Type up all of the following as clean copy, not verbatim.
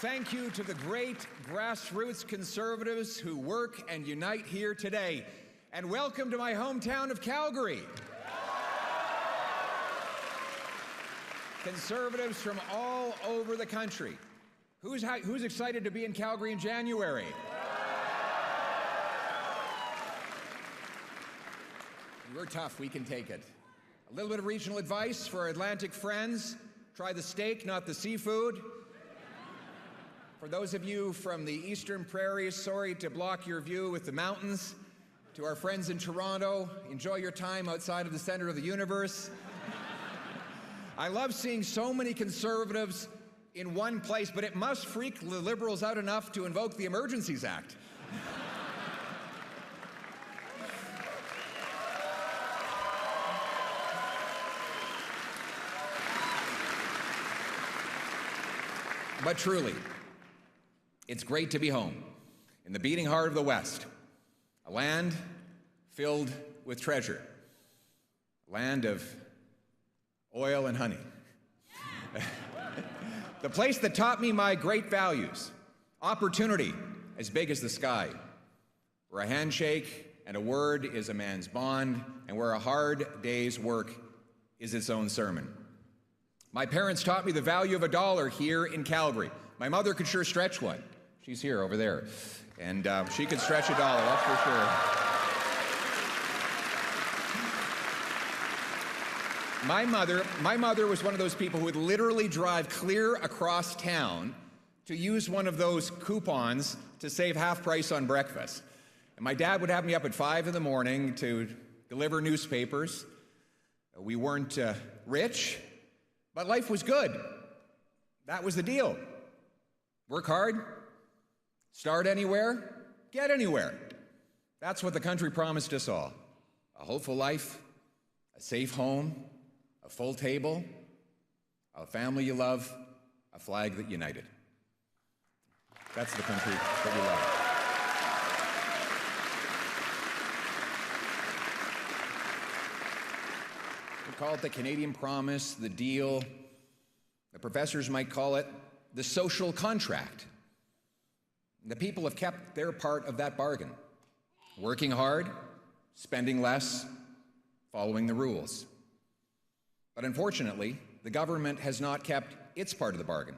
Thank you to the great grassroots conservatives who work and unite here today. And welcome to my hometown of Calgary. Conservatives from all over the country. Who's excited to be in Calgary in January? We're tough, we can take it. A little bit of regional advice for our Atlantic friends. Try the steak, not the seafood. For those of you from the Eastern Prairies, sorry to block your view with the mountains. To our friends in Toronto, enjoy your time outside of the center of the universe. I love seeing so many conservatives in one place, but it must freak the Liberals out enough to invoke the Emergencies Act. But truly, it's great to be home, in the beating heart of the West, a land filled with treasure, a land of oil and honey. The place that taught me my great values, opportunity as big as the sky, where a handshake and a word is a man's bond, and where a hard day's work is its own sermon. My parents taught me the value of $1 here in Calgary. My mother could sure stretch one. She's here over there. And she could stretch $1, that's for sure. My mother was one of those people who would literally drive clear across town to use one of those coupons to save half price on breakfast. And my dad would have me up at 5 in the morning to deliver newspapers. We weren't rich, but life was good. That was the deal. Work hard, start anywhere, get anywhere. That's what the country promised us all. A hopeful life, a safe home, a full table, a family you love, a flag that united. That's the country that we love. We call it the Canadian Promise, the deal. The professors might call it the social contract. The people have kept their part of that bargain, working hard, spending less, following the rules. But unfortunately, the government has not kept its part of the bargain.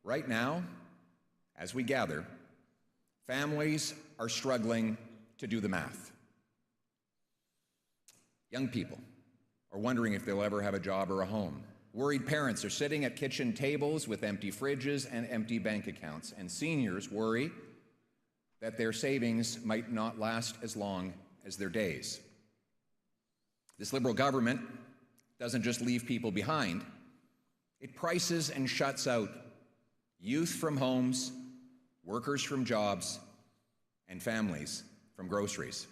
Right now, as we gather, families are struggling to do the math. Young people are wondering if they'll ever have a job or a home. Worried parents are sitting at kitchen tables with empty fridges and empty bank accounts, and seniors worry that their savings might not last as long as their days. This Liberal government doesn't just leave people behind, it prices and shuts out youth from homes, workers from jobs, and families from groceries.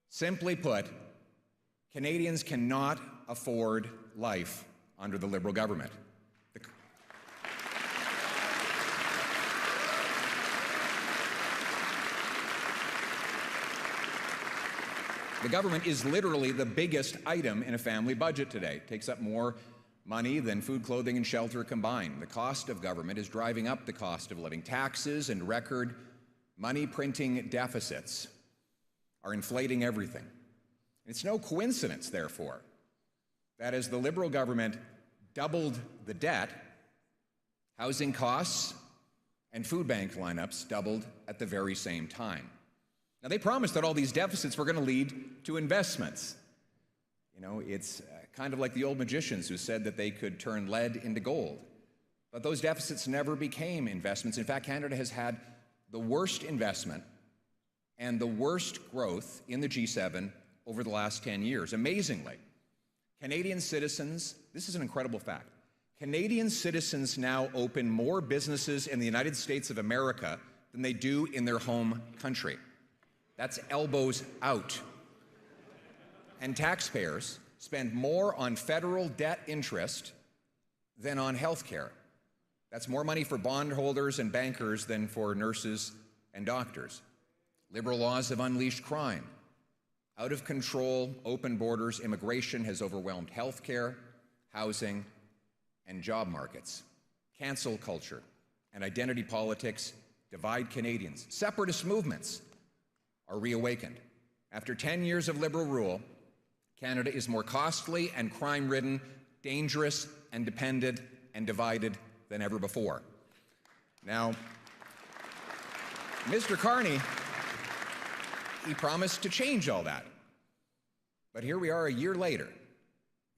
Simply put, Canadians cannot afford life under the Liberal government. The government is literally the biggest item in a family budget today. It takes up more money than food, clothing, and shelter combined. The cost of government is driving up the cost of living. Taxes and record money-printing deficits are inflating everything. It's no coincidence, therefore, that as the Liberal government doubled the debt, housing costs and food bank lineups doubled at the very same time. Now, they promised that all these deficits were going to lead to investments. You know, it's kind of like the old magicians who said that they could turn lead into gold. But those deficits never became investments. In fact, Canada has had the worst investment and the worst growth in the G7 over the last 10 years. Amazingly, Canadian citizens, this is an incredible fact, Canadian citizens now open more businesses in the United States of America than they do in their home country. That's elbows out. And taxpayers spend more on federal debt interest than on health care. That's more money for bondholders and bankers than for nurses and doctors. Liberal laws have unleashed crime. Out of control, open borders, immigration has overwhelmed healthcare, housing, and job markets. Cancel culture and identity politics divide Canadians. Separatist movements are reawakened. After 10 years of Liberal rule, Canada is more costly and crime-ridden, dangerous and dependent and divided than ever before. Now, Mr. Carney, he promised to change all that. But here we are a year later.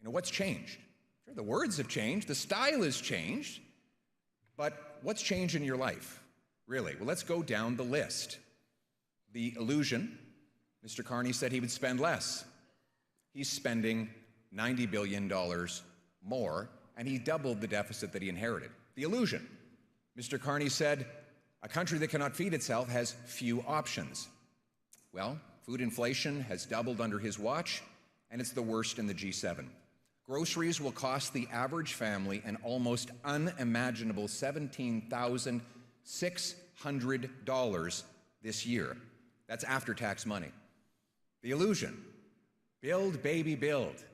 You know, what's changed? Sure, the words have changed, the style has changed, but what's changed in your life, really? Well, let's go down the list. The illusion, Mr. Carney said he would spend less. He's spending $90 billion more, and he doubled the deficit that he inherited. The illusion, Mr. Carney said, a country that cannot feed itself has few options. Well, food inflation has doubled under his watch, and it's the worst in the G7. Groceries will cost the average family an almost unimaginable $17,600 this year. That's after-tax money. The illusion, build, baby, build.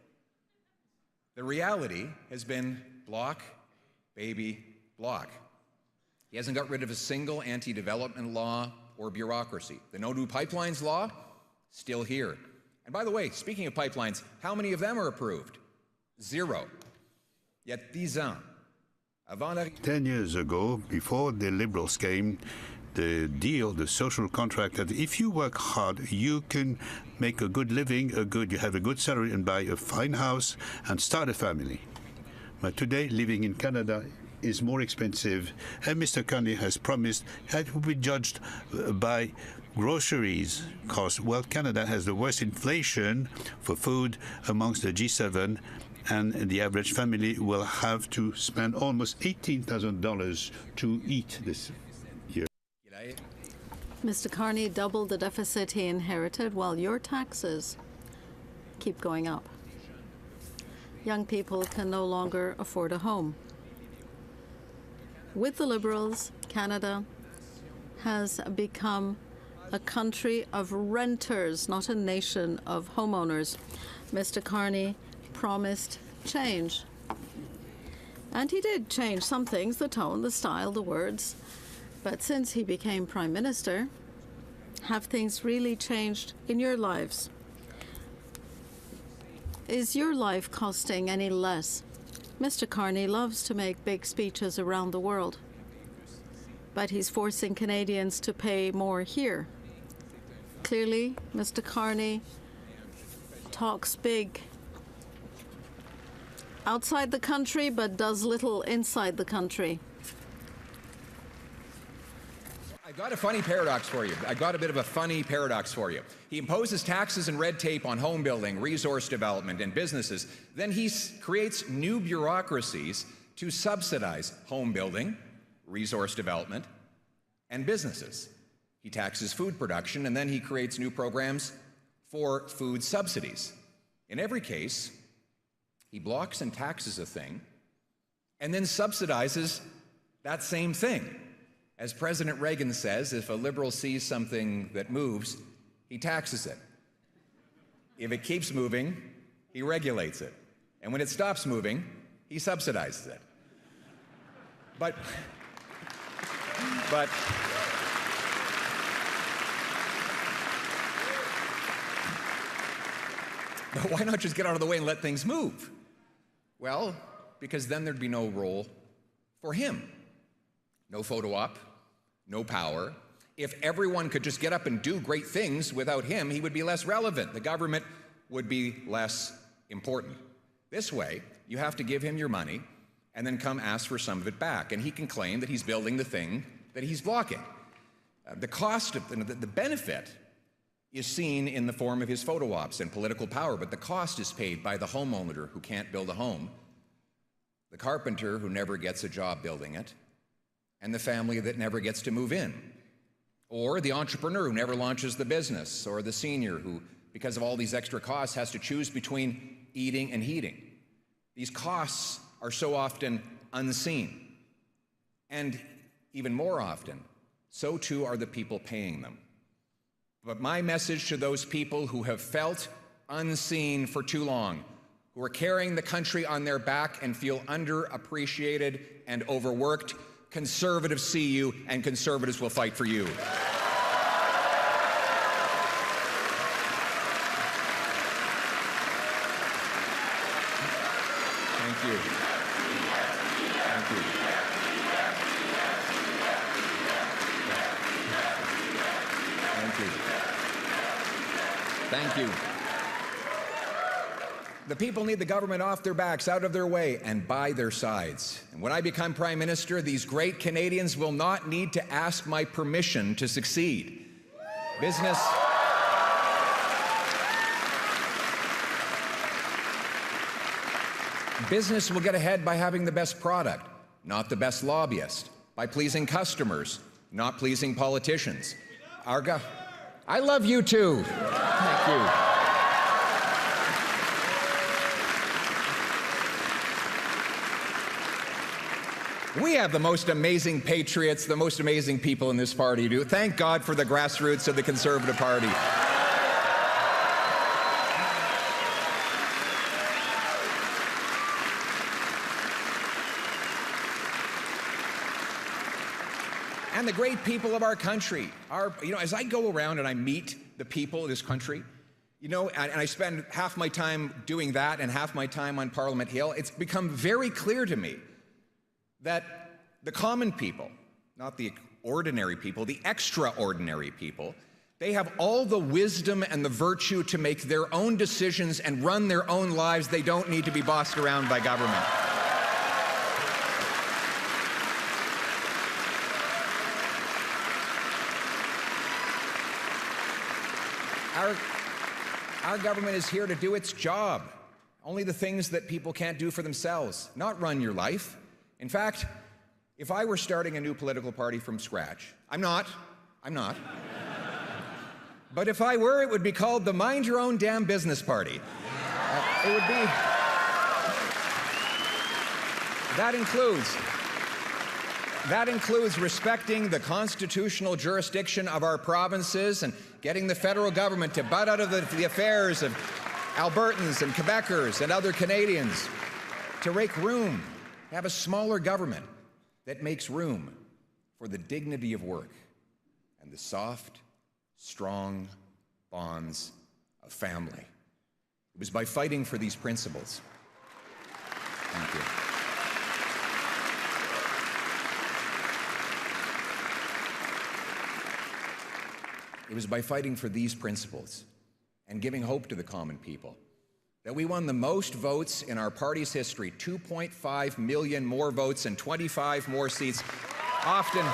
The reality has been block, baby, block. He hasn't got rid of a single anti-development law or bureaucracy. The No New Pipelines law, still here. And by the way, speaking of pipelines, how many of them are approved? 0. Yet 10 ans avant la... 10 years ago, before the Liberals came, the deal, the social contract, that if you work hard, you can make a good living, you have a good salary and buy a fine house and start a family. But today, living in Canada is more expensive, and Mr. Carney has promised that it will be judged by groceries cost. Well, Canada has the worst inflation for food amongst the G7, and the average family will have to spend almost $18,000 to eat this year. Mr. Carney doubled the deficit he inherited while your taxes keep going up. Young people can no longer afford a home. With the Liberals, Canada has become a country of renters, not a nation of homeowners. Mr. Carney promised change. And he did change some things, the tone, the style, the words. But since he became Prime Minister, have things really changed in your lives? Is your life costing any less? Mr. Carney loves to make big speeches around the world, but he's forcing Canadians to pay more here. Clearly, Mr. Carney talks big outside the country, but does little inside the country. I've got a funny paradox for you. I've got a bit of a funny paradox for you. He imposes taxes and red tape on home building, resource development, and businesses. Then he creates new bureaucracies to subsidize home building, resource development, and businesses. He taxes food production, and then he creates new programs for food subsidies. In every case, he blocks and taxes a thing, and then subsidizes that same thing. As President Reagan says, if a Liberal sees something that moves, he taxes it. If it keeps moving, he regulates it. And when it stops moving, he subsidizes it. But why not just get out of the way and let things move? Well, because then there'd be no role for him. No photo op, no power. If everyone could just get up and do great things without him, he would be less relevant. The government would be less important. This way, you have to give him your money and then come ask for some of it back. And he can claim that he's building the thing that he's blocking. The cost of the benefit is seen in the form of his photo ops and political power, but the cost is paid by the homeowner who can't build a home, the carpenter who never gets a job building it, and the family that never gets to move in, or the entrepreneur who never launches the business, or the senior who, because of all these extra costs, has to choose between eating and heating. These costs are so often unseen, and even more often, so too are the people paying them. But my message to those people who have felt unseen for too long, who are carrying the country on their back and feel underappreciated and overworked, Conservatives see you, and conservatives will fight for you. Thank you. Thank you. Thank you. Thank you. The people need the government off their backs, out of their way, and by their sides. And when I become Prime Minister, these great Canadians will not need to ask my permission to succeed. Business will get ahead by having the best product, not the best lobbyist, by pleasing customers, not pleasing politicians. I love you too. Thank you. We have the most amazing patriots, the most amazing people in this party. Thank God for the grassroots of the Conservative Party. And the great people of our country are, as I go around and I meet the people of this country, and I spend half my time doing that and half my time on Parliament Hill, it's become very clear to me that the common people, not the ordinary people, the extraordinary people, they have all the wisdom and the virtue to make their own decisions and run their own lives. They don't need to be bossed around by government. Our government is here to do its job. Only the things that people can't do for themselves, not run your life. In fact, if I were starting a new political party from scratch, I'm not. But if I were, it would be called the Mind Your Own Damn Business Party. It would be. That includes respecting the constitutional jurisdiction of our provinces and getting the federal government to butt out of the affairs of Albertans and Quebecers and other Canadians, to make room, have a smaller government that makes room for the dignity of work and the soft, strong bonds of family. It was by fighting for these principles. Thank you. It was by fighting for these principles and giving hope to the common people that we won the most votes in our party's history, 2.5 million more votes and 25 more seats, often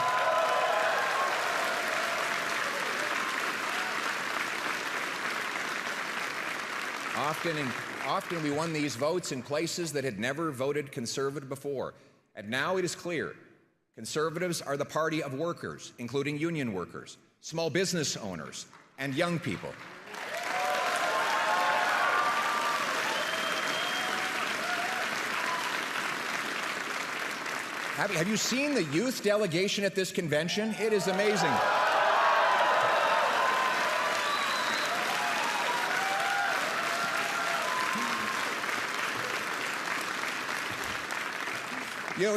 we won these votes in places that had never voted Conservative before. And now it is clear, Conservatives are the party of workers, including union workers, small business owners, and young people. Have you seen the youth delegation at this convention? It is amazing.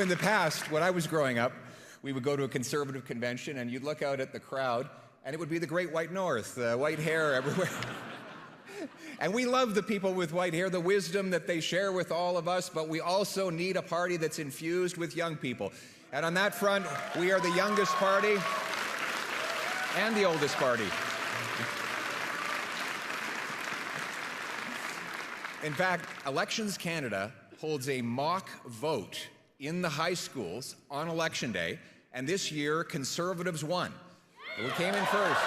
In the past, when I was growing up, we would go to a Conservative convention and you'd look out at the crowd and it would be the Great White North, white hair everywhere. And we love the people with white hair, the wisdom that they share with all of us, but we also need a party that's infused with young people. And on that front, we are the youngest party and the oldest party. In fact, Elections Canada holds a mock vote in the high schools on Election Day, and this year, Conservatives won. We came in first.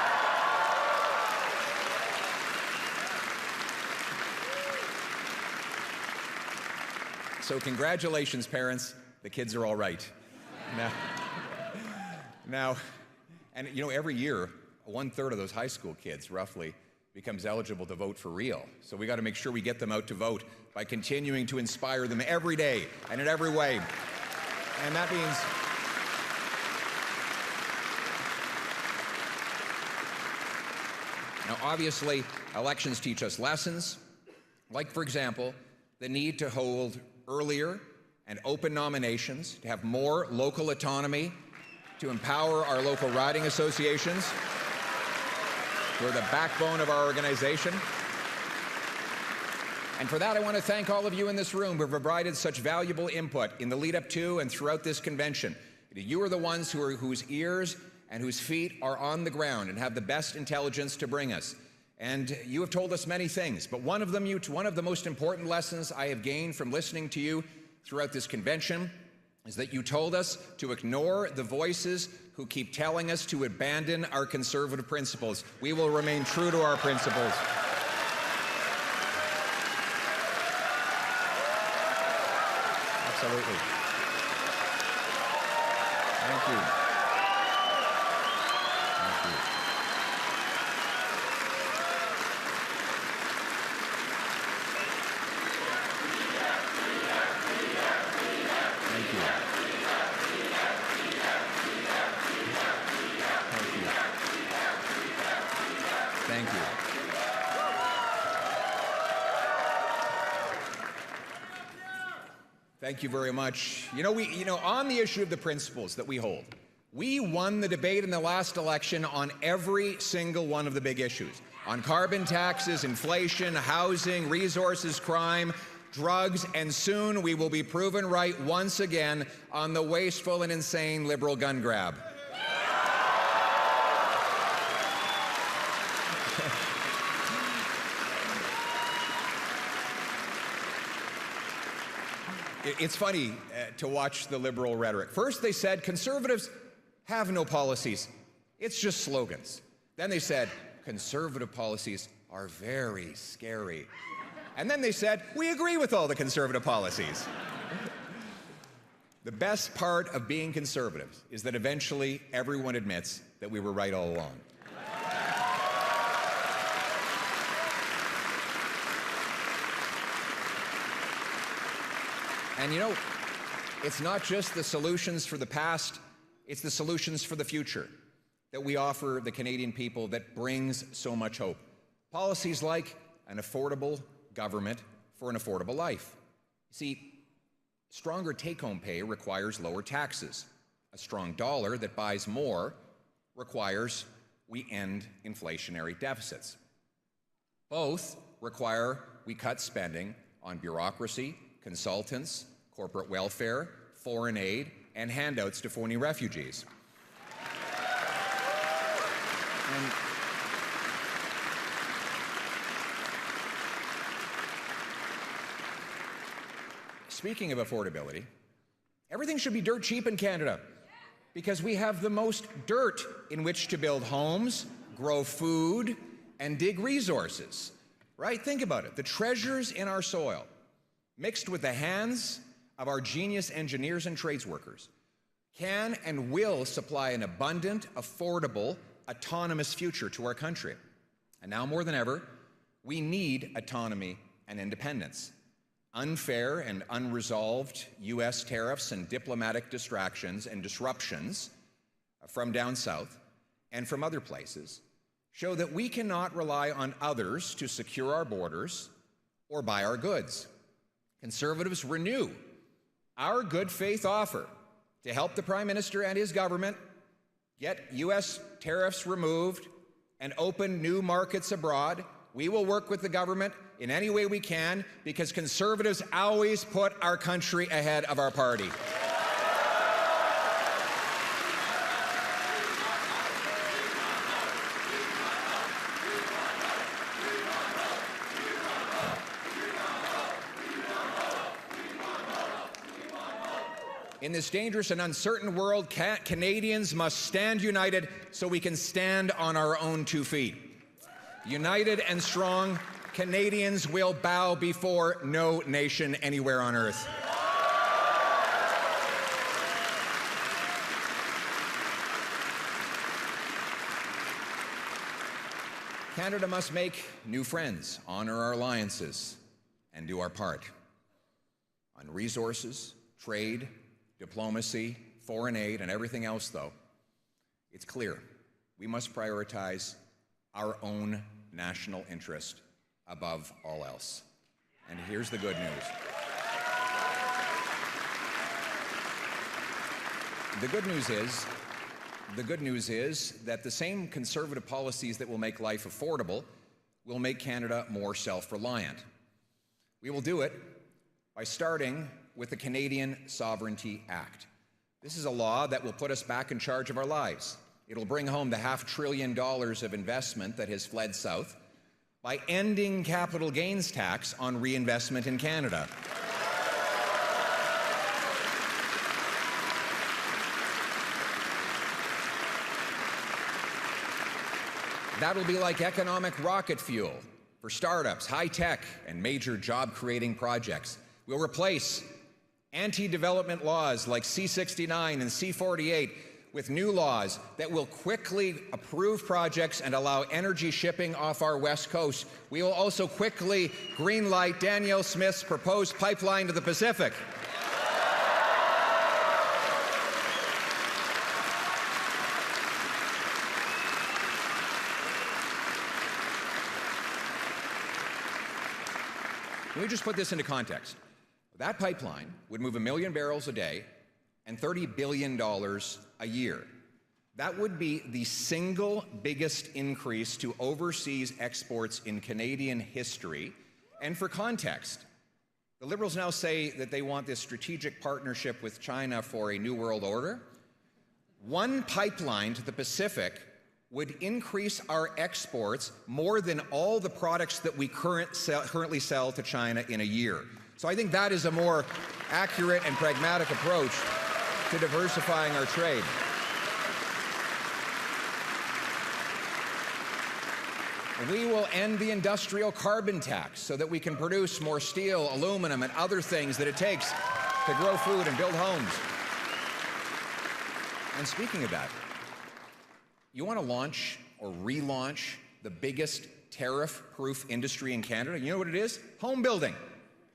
So congratulations, parents. The kids are all right. Now, and every year, 1/3 of those high school kids, roughly, becomes eligible to vote for real. So we got to make sure we get them out to vote by continuing to inspire them every day and in every way. And that means now, obviously, elections teach us lessons, like, for example, the need to hold earlier and open nominations, to have more local autonomy, to empower our local riding associations, who are the backbone of our organization. And for that, I want to thank all of you in this room who have provided such valuable input in the lead up to and throughout this convention. You are the ones whose ears and whose feet are on the ground and have the best intelligence to bring us. And you have told us many things, but one of the most important lessons I have gained from listening to you throughout this convention is that you told us to ignore the voices who keep telling us to abandon our conservative principles. We will remain true to our principles. Absolutely. Thank you. Thank you. Thank you. Thank you. Thank you very much. On the issue of the principles that we hold, we won the debate in the last election on every single one of the big issues. On carbon taxes, inflation, housing, resources, crime, drugs, and soon we will be proven right once again on the wasteful and insane liberal gun grab. It's funny to watch the liberal rhetoric. First they said conservatives have no policies. It's just slogans. Then they said conservative policies are very scary. And then they said, we agree with all the conservative policies. The best part of being conservatives is that eventually everyone admits that we were right all along. And it's not just the solutions for the past, it's the solutions for the future that we offer the Canadian people that brings so much hope. Policies like an affordable government for an affordable life. See, stronger take-home pay requires lower taxes. A strong dollar that buys more requires we end inflationary deficits. Both require we cut spending on bureaucracy, consultants, corporate welfare, foreign aid, and handouts to phony refugees. And speaking of affordability, everything should be dirt cheap in Canada because we have the most dirt in which to build homes, grow food, and dig resources, right? Think about it. The treasures in our soil, mixed with the hands of our genius engineers and trades workers, can and will supply an abundant, affordable, autonomous future to our country. And now more than ever, we need autonomy and independence. Unfair and unresolved U.S. tariffs and diplomatic distractions and disruptions from down south and from other places show that we cannot rely on others to secure our borders or buy our goods. Conservatives renew our good faith offer to help the Prime Minister and his government get U.S. tariffs removed and open new markets abroad. We will work with the government in any way we can because conservatives always put our country ahead of our party. In this dangerous and uncertain world, Canadians must stand united so we can stand on our own 2 feet. United and strong, Canadians will bow before no nation anywhere on earth. Canada must make new friends, honor our alliances, and do our part. On resources, trade, diplomacy, foreign aid, and everything else, though, it's clear we must prioritize our own national interest above all else. And here's the good news. The good news is that the same conservative policies that will make life affordable will make Canada more self-reliant. We will do it by starting with the Canadian Sovereignty Act. This is a law that will put us back in charge of our lives. It'll bring home the $500 billion of investment that has fled south by ending capital gains tax on reinvestment in Canada. That'll be like economic rocket fuel for startups, high-tech, and major job-creating projects. We'll replace anti-development laws like C-69 and C-48 with new laws that will quickly approve projects and allow energy shipping off our west coast. We will also quickly greenlight Danielle Smith's proposed pipeline to the Pacific. Let me just put this into context. That pipeline would move 1 million barrels a day and $30 billion a year. That would be the single biggest increase to overseas exports in Canadian history. And for context, the Liberals now say that they want this strategic partnership with China for a new world order. One pipeline to the Pacific would increase our exports more than all the products that we currently sell to China in a year. So I think that is a more accurate and pragmatic approach to diversifying our trade. We will end the industrial carbon tax so that we can produce more steel, aluminum, and other things that it takes to grow food and build homes. And speaking of that, you want to launch or relaunch the biggest tariff-proof industry in Canada? You know what it is? Home building.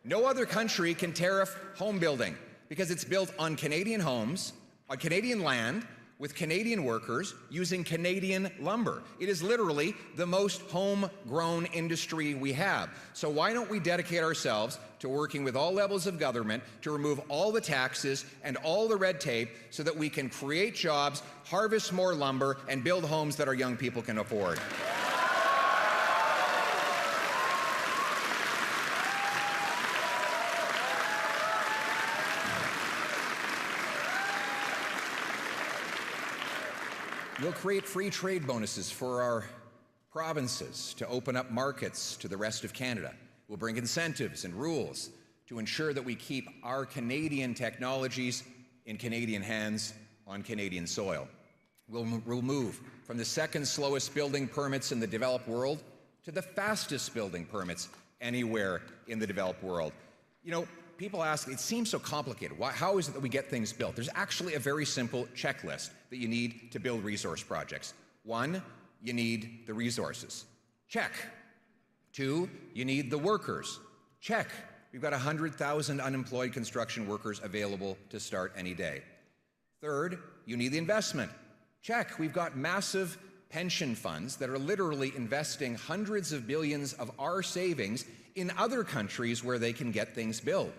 No other country can tariff home building because it's built on Canadian homes, on Canadian land, with Canadian workers using Canadian lumber. It is literally the most homegrown industry we have. So why don't we dedicate ourselves to working with all levels of government to remove all the taxes and all the red tape so that we can create jobs, harvest more lumber, and build homes that our young people can afford. We'll create free trade bonuses for our provinces to open up markets to the rest of Canada. We'll bring incentives and rules to ensure that we keep our Canadian technologies in Canadian hands on Canadian soil. We'll move from the second slowest building permits in the developed world to the fastest building permits anywhere in the developed world. You know, people ask, it seems so complicated. How is it that we get things built? There's actually a very simple checklist that you need to build resource projects. 1, you need the resources. Check. 2, you need the workers. Check. We've got 100,000 unemployed construction workers available to start any day. 3rd, you need the investment. Check. We've got massive pension funds that are literally investing hundreds of billions of our savings in other countries where they can get things built.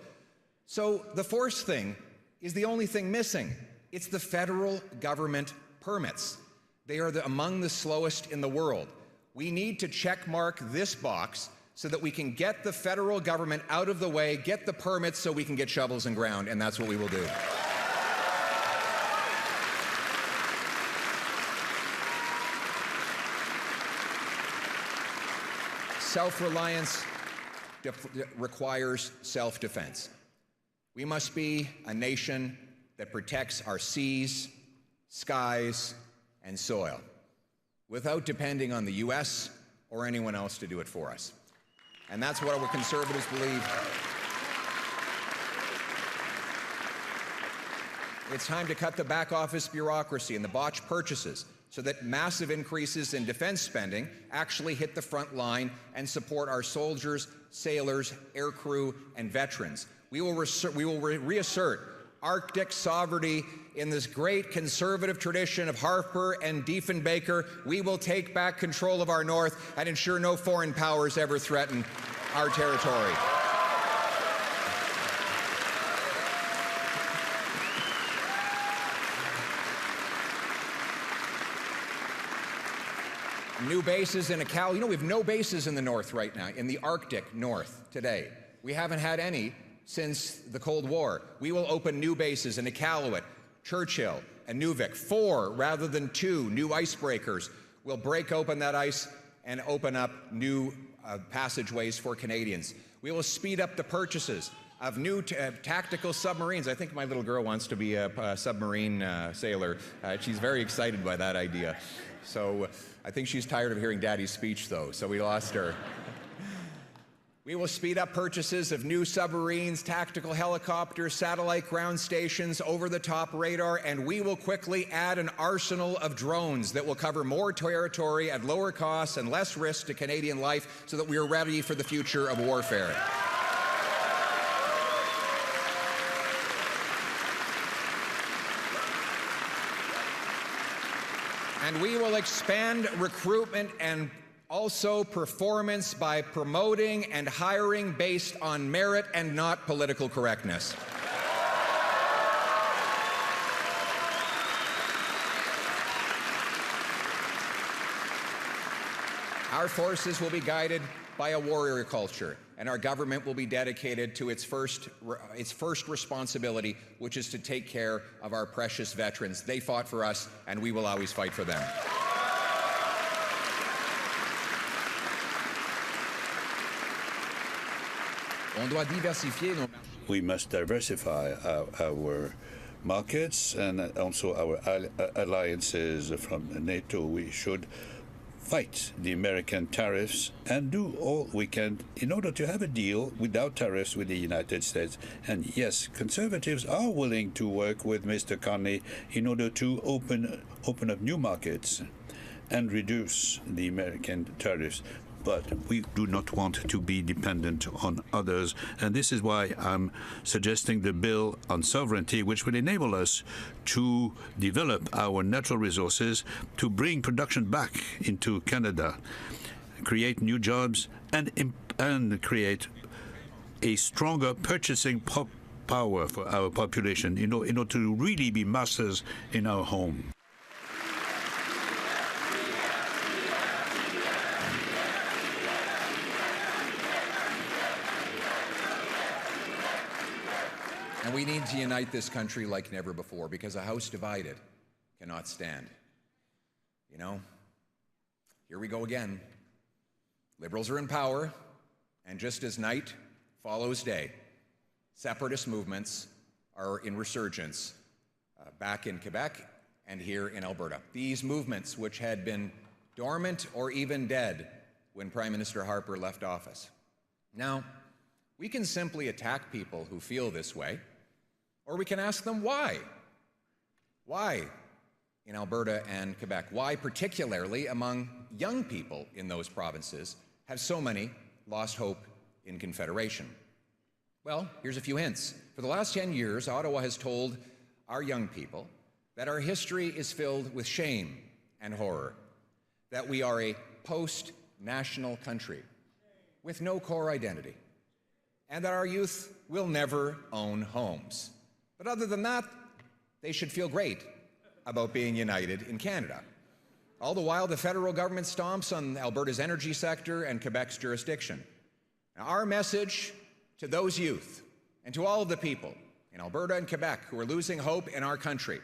So the 4th thing is the only thing missing. It's the federal government permits. They are among the slowest in the world. We need to check mark this box so that we can get the federal government out of the way, get the permits so we can get shovels in ground, and that's what we will do. Self-reliance requires self-defense. We must be a nation that protects our seas, skies, and soil without depending on the U.S. or anyone else to do it for us. And that's what our Conservatives believe. It's time to cut the back office bureaucracy and the botched purchases so that massive increases in defense spending actually hit the front line and support our soldiers, sailors, aircrew, and veterans. We will reassert Arctic sovereignty in this great conservative tradition of Harper and Diefenbaker. We will take back control of our north and ensure no foreign powers ever threaten our territory. New bases in Iqaluit. You know, we have no bases in the north right now, in the Arctic North today. We haven't had any since the Cold War. We will open new bases in Iqaluit, Churchill, and Nuvik. 4 rather than 2 new icebreakers will break open that ice and open up new passageways for Canadians. We will speed up the purchases of new tactical submarines. I think my little girl wants to be a submarine sailor. She's very excited by that idea. So I think she's tired of hearing Daddy's speech, though, so we lost her. We will speed up purchases of new submarines, tactical helicopters, satellite ground stations, over-the-top radar, and we will quickly add an arsenal of drones that will cover more territory at lower costs and less risk to Canadian life so that we are ready for the future of warfare. And we will expand recruitment and also performance by promoting and hiring based on merit and not political correctness. Our forces will be guided by a warrior culture, and our government will be dedicated to its first responsibility, which is to take care of our precious veterans. They fought for us, and we will always fight for them. We must diversify our markets and also our alliances from NATO. We should fight the American tariffs and do all we can in order to have a deal without tariffs with the United States. And yes, conservatives are willing to work with Mr. Carney in order to open up new markets and reduce the American tariffs. But we do not want to be dependent on others. And this is why I'm suggesting the bill on sovereignty, which will enable us to develop our natural resources, to bring production back into Canada, create new jobs, and create a stronger purchasing power for our population in order to really be masters in our home. And we need to unite this country like never before, because a house divided cannot stand. You know, here we go again. Liberals are in power, and just as night follows day, separatist movements are in resurgence back in Quebec and here in Alberta. These movements, which had been dormant or even dead when Prime Minister Harper left office. Now, we can simply attack people who feel this way, or we can ask them why. Why in Alberta and Quebec? Why, particularly among young people in those provinces, have so many lost hope in Confederation? Well, here's a few hints. For the last 10 years, Ottawa has told our young people that our history is filled with shame and horror, that we are a post-national country with no core identity, and that our youth will never own homes. But other than that, they should feel great about being united in Canada. All the while, the federal government stomps on Alberta's energy sector and Quebec's jurisdiction. Now, our message to those youth and to all of the people in Alberta and Quebec who are losing hope in our country: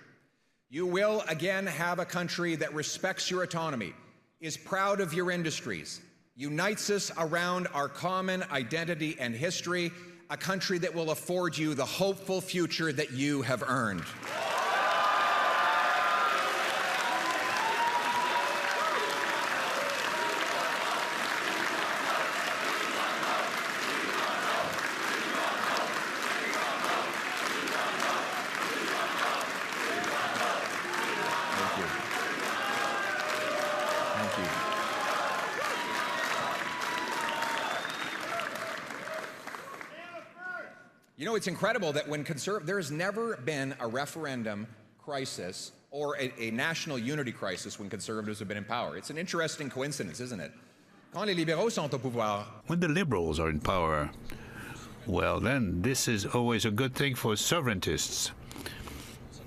you will again have a country that respects your autonomy, is proud of your industries, unites us around our common identity and history, a country that will afford you the hopeful future that you have earned. Thank you. Thank you. You know, it's incredible that when there's never been a referendum crisis or a national unity crisis when Conservatives have been in power. It's an interesting coincidence, isn't it? Quand les libéraux sont au pouvoir. When the Liberals are in power, well, then this is always a good thing for sovereigntists.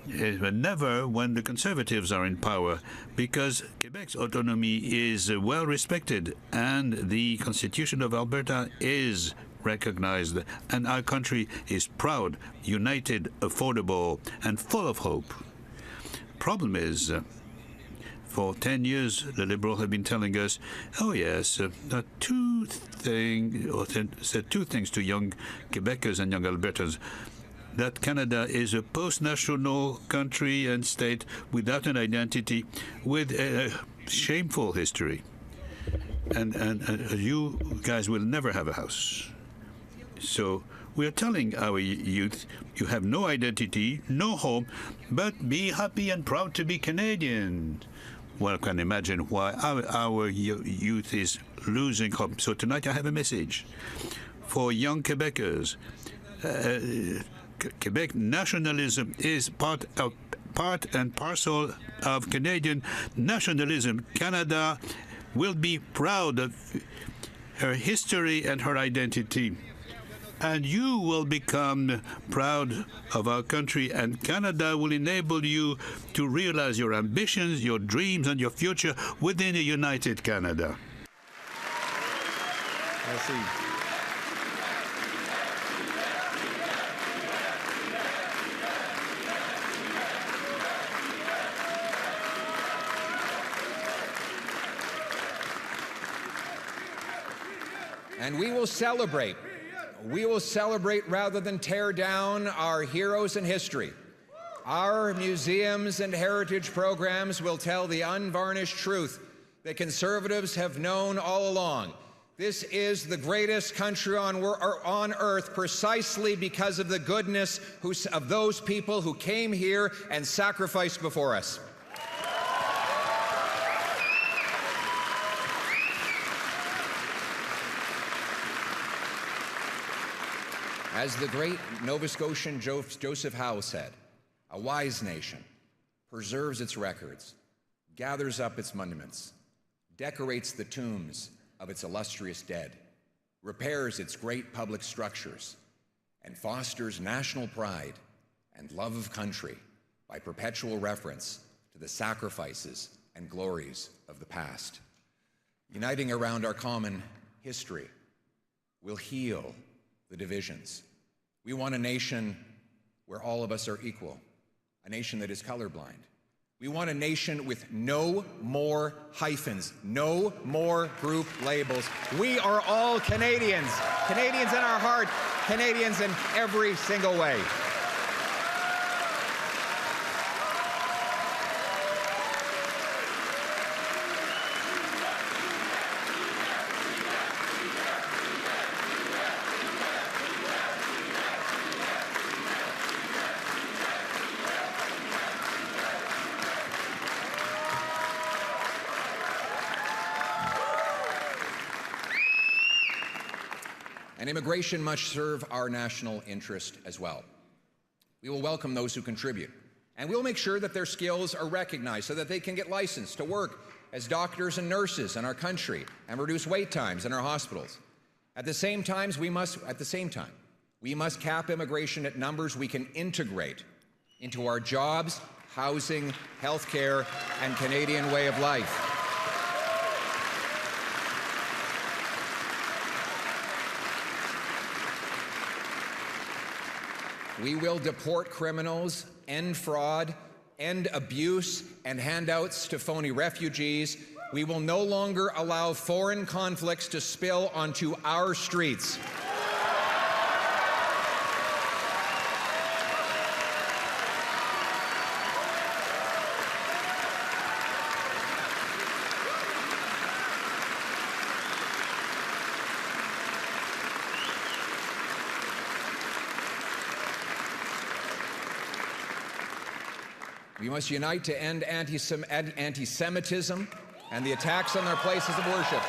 never when the Conservatives are in power, because Quebec's autonomy is well respected and the Constitution of Alberta is recognized, and our country is proud, united, affordable, and full of hope. Problem is, for 10 years, the Liberals have been telling us, oh yes, said two things to young Quebecers and young Albertans, that Canada is a post-national country and state without an identity, with a shameful history. And you guys will never have a house. So we are telling our youth, you have no identity, no home, but be happy and proud to be Canadian. Well, I can imagine why our youth is losing hope. So tonight I have a message for young Quebecers. Quebec nationalism is part and parcel of Canadian nationalism. Canada will be proud of her history and her identity. And you will become proud of our country, and Canada will enable you to realize your ambitions, your dreams, and your future within a united Canada. Merci. And we will celebrate. We will celebrate rather than tear down our heroes in history. Our museums and heritage programs will tell the unvarnished truth that Conservatives have known all along. This is the greatest country on earth precisely because of the goodness of those people who came here and sacrificed before us. As the great Nova Scotian Joseph Howe said, a wise nation preserves its records, gathers up its monuments, decorates the tombs of its illustrious dead, repairs its great public structures, and fosters national pride and love of country by perpetual reference to the sacrifices and glories of the past. Uniting around our common history will heal the divisions. We want a nation where all of us are equal, a nation that is colorblind. We want a nation with no more hyphens, no more group labels. We are all Canadians, Canadians in our heart, Canadians in every single way. And immigration must serve our national interest as well. We will welcome those who contribute, and we'll make sure that their skills are recognized so that they can get licensed to work as doctors and nurses in our country and reduce wait times in our hospitals. At the same time, we must cap immigration at numbers we can integrate into our jobs, housing, healthcare, and Canadian way of life. We will deport criminals, end fraud, end abuse and handouts to phony refugees. We will no longer allow foreign conflicts to spill onto our streets. We must unite to end anti-Semitism and the attacks on our places of worship.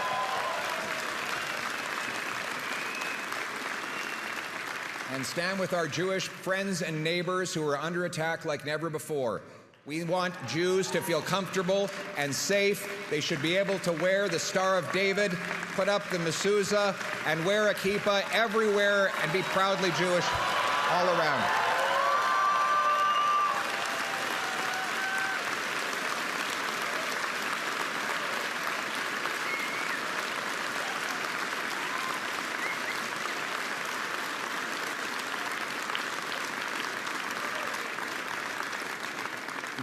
And stand with our Jewish friends and neighbors who are under attack like never before. We want Jews to feel comfortable and safe. They should be able to wear the Star of David, put up the mezuzah, and wear a kippah everywhere and be proudly Jewish all around.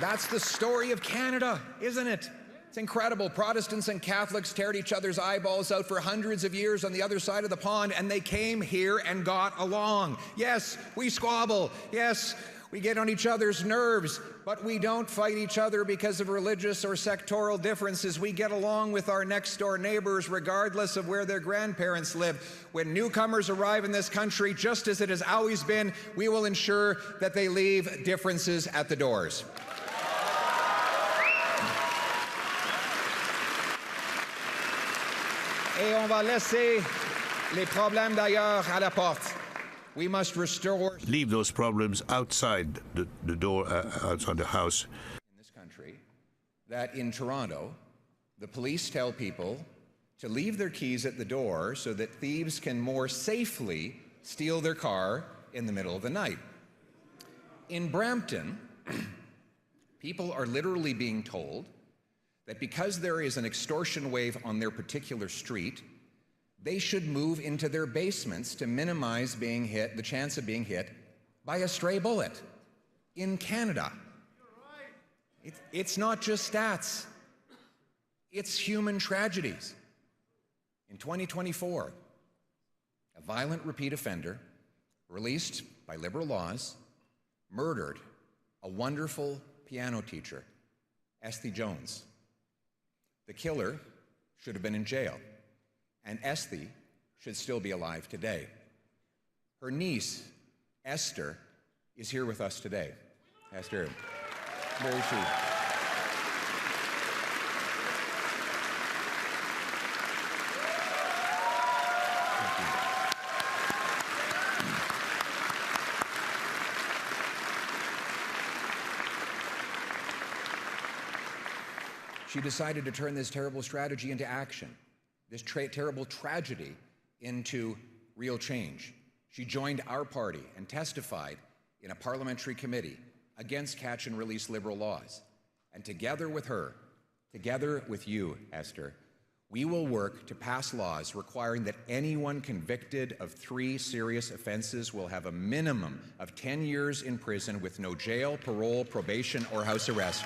That's the story of Canada, isn't it? It's incredible. Protestants and Catholics teared each other's eyeballs out for hundreds of years on the other side of the pond, and they came here and got along. Yes, we squabble. Yes, we get on each other's nerves, but we don't fight each other because of religious or sectoral differences. We get along with our next-door neighbors regardless of where their grandparents live. When newcomers arrive in this country, just as it has always been, we will ensure that they leave differences at the doors. Et on va laisser les problèmes d'ailleurs à la porte. We must restore. Leave those problems outside the door, outside the house. In this country, that in Toronto, the police tell people to leave their keys at the door so that thieves can more safely steal their car in the middle of the night. In Brampton, people are literally being told that because there is an extortion wave on their particular street, they should move into their basements to minimize the chance of being hit by a stray bullet. In Canada. It's not just stats. It's human tragedies. In 2024, a violent repeat offender, released by liberal laws, murdered a wonderful piano teacher, Esty Jones. The killer should have been in jail, and Esty should still be alive today. Her niece, Esther, is here with us today. Esther, where is she? She decided to turn this terrible strategy into action, this terrible tragedy into real change. She joined our party and testified in a parliamentary committee against catch and release liberal laws. And together with her, together with you, Esther, we will work to pass laws requiring that anyone convicted of 3 serious offenses will have a minimum of 10 years in prison with no jail, parole, probation, or house arrest.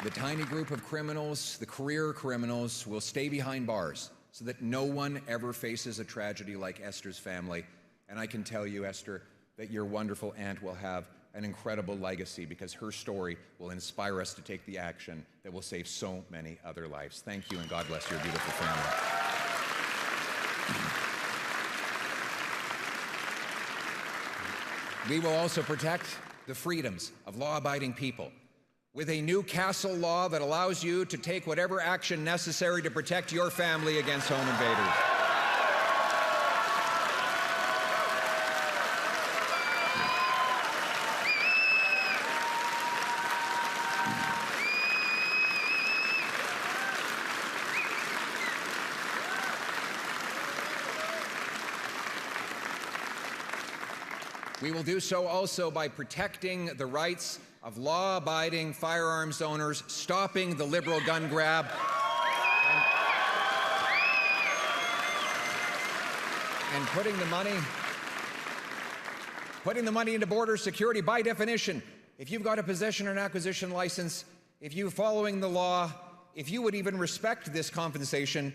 The tiny group of criminals, the career criminals, will stay behind bars so that no one ever faces a tragedy like Esther's family. And I can tell you, Esther, that your wonderful aunt will have an incredible legacy because her story will inspire us to take the action that will save so many other lives. Thank you, and God bless your beautiful family. We will also protect the freedoms of law-abiding people with a new Castle law that allows you to take whatever action necessary to protect your family against home invaders. We will do so also by protecting the rights of law-abiding firearms owners, stopping the liberal gun grab, and putting the money into border security. By definition, if you've got a possession or an acquisition license, if you're following the law, if you would even respect this confiscation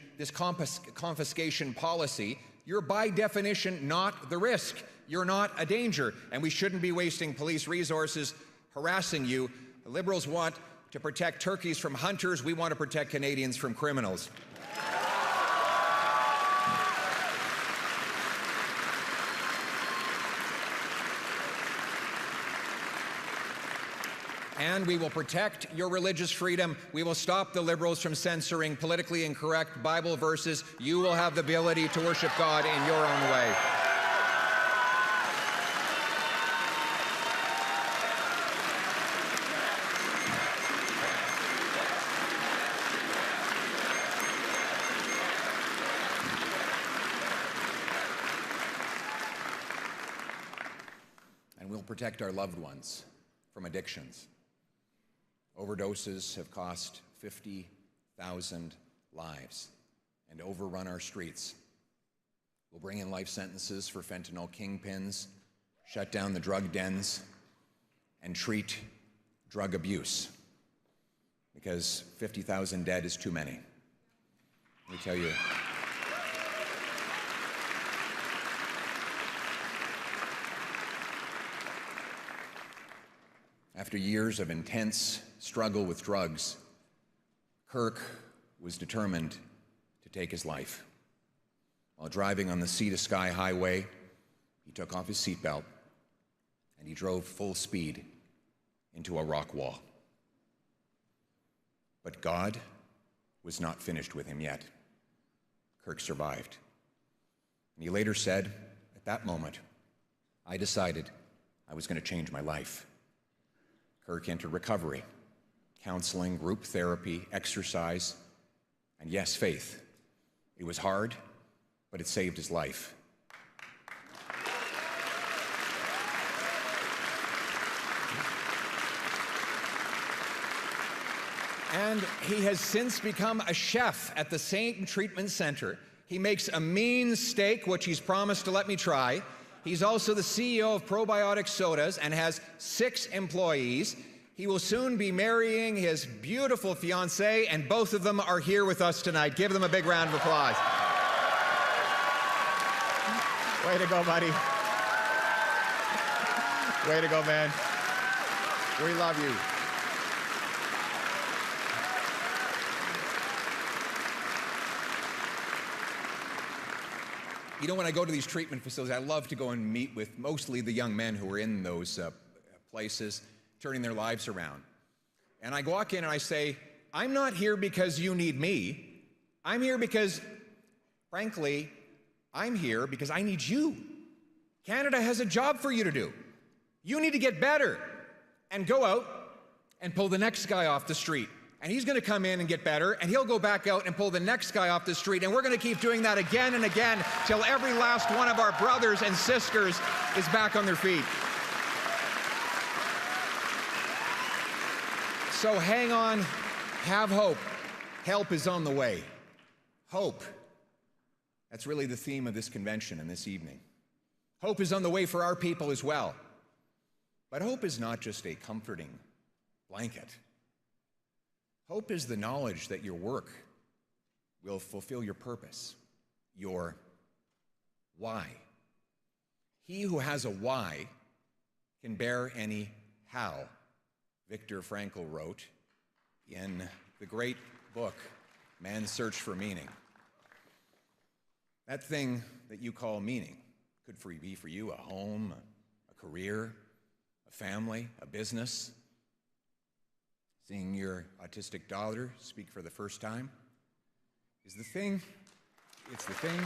policy, you're by definition not the risk. You're not a danger, and we shouldn't be wasting police resources harassing you. The Liberals want to protect turkeys from hunters. We want to protect Canadians from criminals. And we will protect your religious freedom. We will stop the Liberals from censoring politically incorrect Bible verses. You will have the ability to worship God in your own way. protect our loved ones from addictions. Overdoses have cost 50,000 lives and overrun our streets. We'll bring in life sentences for fentanyl kingpins, shut down the drug dens, and treat drug abuse, because 50,000 dead is too many. Let me tell you. After years of intense struggle with drugs, Kirk was determined to take his life. While driving on the Sea to Sky Highway, he took off his seatbelt and he drove full speed into a rock wall. But God was not finished with him yet. Kirk survived. And he later said, at that moment, I decided I was going to change my life. Kirk entered recovery, counseling, group therapy, exercise, and yes, faith. It was hard, but it saved his life. And he has since become a chef at the same treatment center. He makes a mean steak, which he's promised to let me try. He's also the CEO of Probiotic Sodas and has 6 employees. He will soon be marrying his beautiful fiancée, and both of them are here with us tonight. Give them a big round of applause. Way to go, buddy. Way to go, man. We love you. You know, when I go to these treatment facilities, I love to go and meet with mostly the young men who are in those places, turning their lives around. And I walk in and I say, I'm not here because you need me. I'm here because, frankly, I'm here because I need you. Canada has a job for you to do. You need to get better and go out and pull the next guy off the street. And he's going to come in and get better, and he'll go back out and pull the next guy off the street, and we're going to keep doing that again and again till every last one of our brothers and sisters is back on their feet. So hang on, have hope. Help is on the way. Hope. That's really the theme of this convention and this evening. Hope is on the way for our people as well. But hope is not just a comforting blanket. Hope is the knowledge that your work will fulfill your purpose, your why. He who has a why can bear any how, Viktor Frankl wrote in the great book, Man's Search for Meaning. That thing that you call meaning could be for you a home, a career, a family, a business. Seeing your autistic daughter speak for the first time is the thing. It's the thing.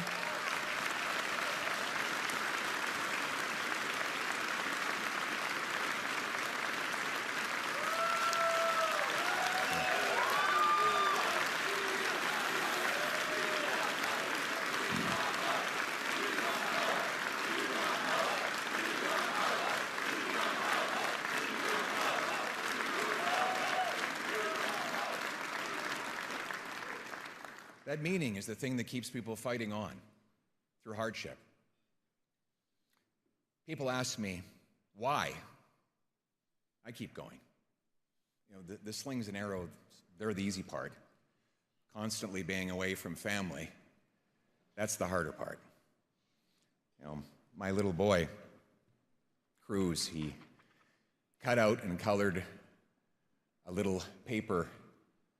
That meaning is the thing that keeps people fighting on through hardship. People ask me, why? I keep going. You know, the slings and arrows, they're the easy part. Constantly being away from family, that's the harder part. You know, my little boy, Cruz, he cut out and colored a little paper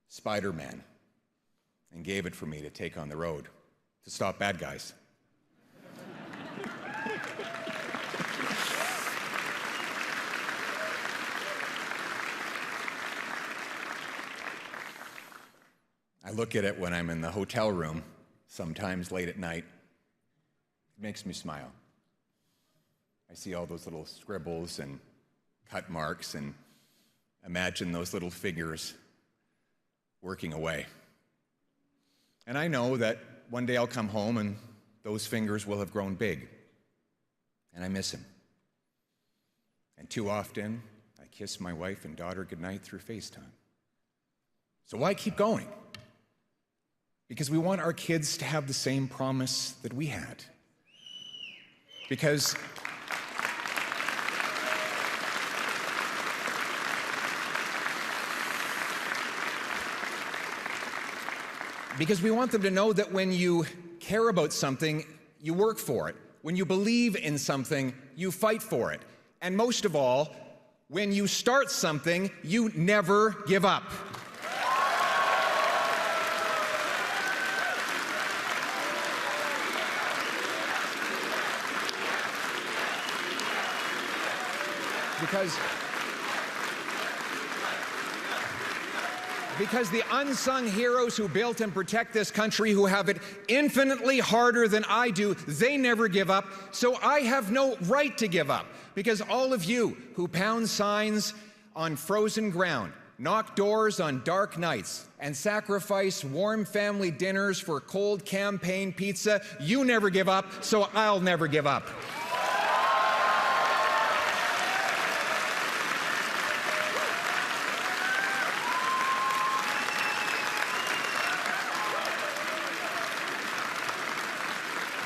Spider-Man and gave it for me to take on the road to stop bad guys. I look at it when I'm in the hotel room, sometimes late at night. It makes me smile. I see all those little scribbles and cut marks and imagine those little figures working away. And I know that one day I'll come home and those fingers will have grown big. And I miss him. And too often, I kiss my wife and daughter goodnight through FaceTime. So why keep going? Because we want our kids to have the same promise that we had. Because we want them to know that when you care about something, you work for it. When you believe in something, you fight for it. And most of all, when you start something, you never give up. Because the unsung heroes who built and protect this country, who have it infinitely harder than I do, they never give up, so I have no right to give up. Because all of you who pound signs on frozen ground, knock doors on dark nights, and sacrifice warm family dinners for cold campaign pizza, you never give up, so I'll never give up.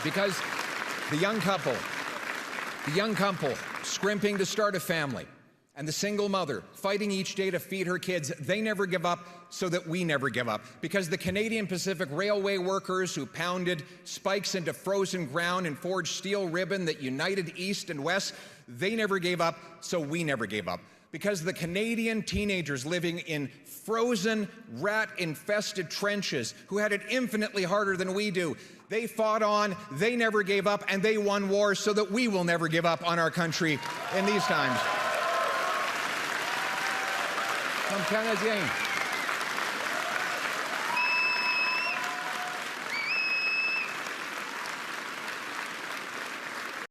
Because the young couple scrimping to start a family, and the single mother fighting each day to feed her kids, they never give up, so that we never give up. Because the Canadian Pacific Railway workers who pounded spikes into frozen ground and forged steel ribbon that united East and West, they never gave up, so we never gave up. Because the Canadian teenagers living in frozen, rat-infested trenches, who had it infinitely harder than we do, they fought on, they never gave up, and they won wars, so that we will never give up on our country in these times. Comme Canadiens.